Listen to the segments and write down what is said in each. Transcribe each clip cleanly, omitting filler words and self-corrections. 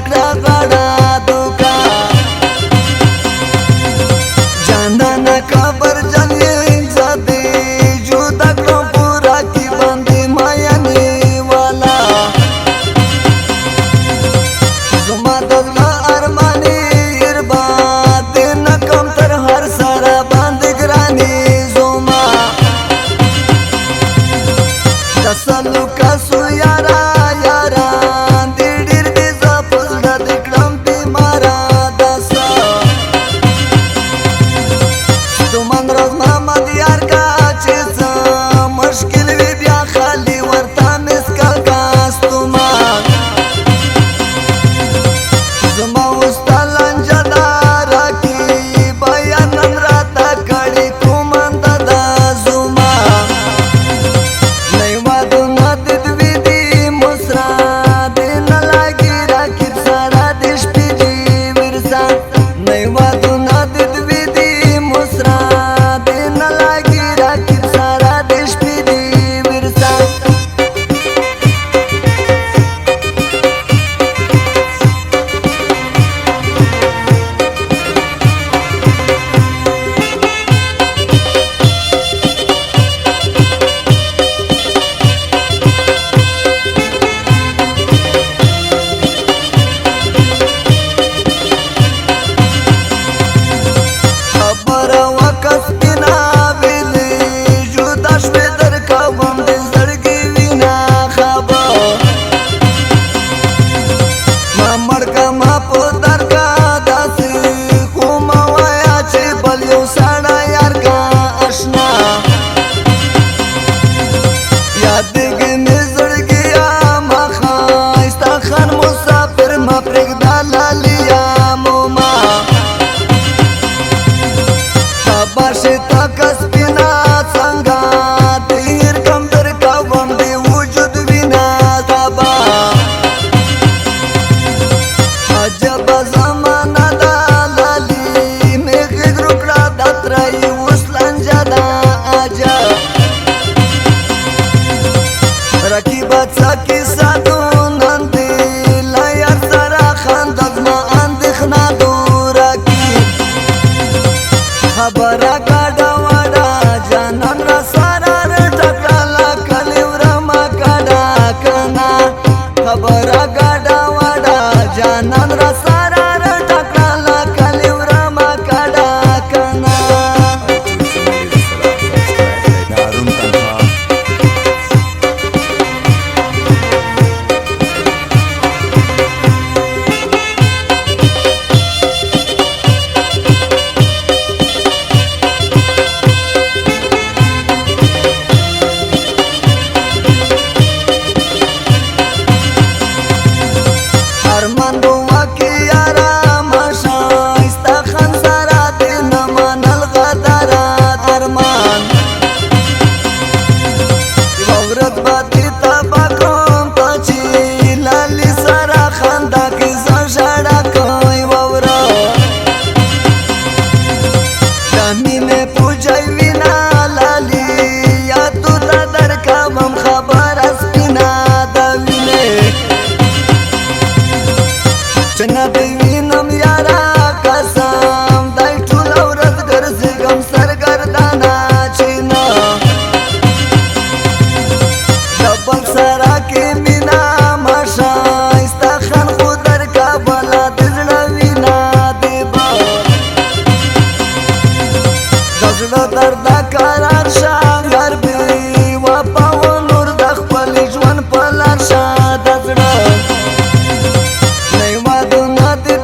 درکړه غاړه دوکا جانانه کبر جان یې زده جدا کړو پورا کی باندې ماینه والا زما دغه ارماني ارباد نه کم تر هر سره باندې ګرانی زما تسلو کاسو یارا یارا دې ډېر دې زپزړه دې کړم بیمارا داسا تومن روز محمد یار کا چې مشکل وی بیا خالی ورته مسکل کاس تومن زما واستلان جدارا کی بیان راته کړي کومند د زما نئی وادو ندد ویدی مسرا دین لگی راکیب سارا دیش پیدی ورسا نئی وادو ندد ویدی مسرا دین لگی راکیب سارا دیش پیدی ورسا خبره گاډه وډه جانان را سره ټکړه کلی ورما کډه کنا خبره گاډه وډه جانان را سره ټکړه کلی ورما کډه کنا چنه دیوینم یارا قسم دای ټول ورځ ګرځېږم سرګردانه چینه ډبل سره کې مینا مشایسته خان خو در کابله د زړه وینا دیبا د زړه درد قرار شه غربي وپا و نور د خپل ژوند په لار شه د زړه نئی وادو ندد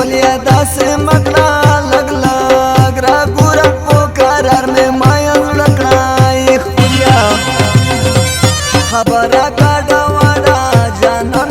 خپلیا داسې مکړه لګ لګ را ګوره په قرار مې مایا زړه کړه خپلیا خبره ګډه وډه جانا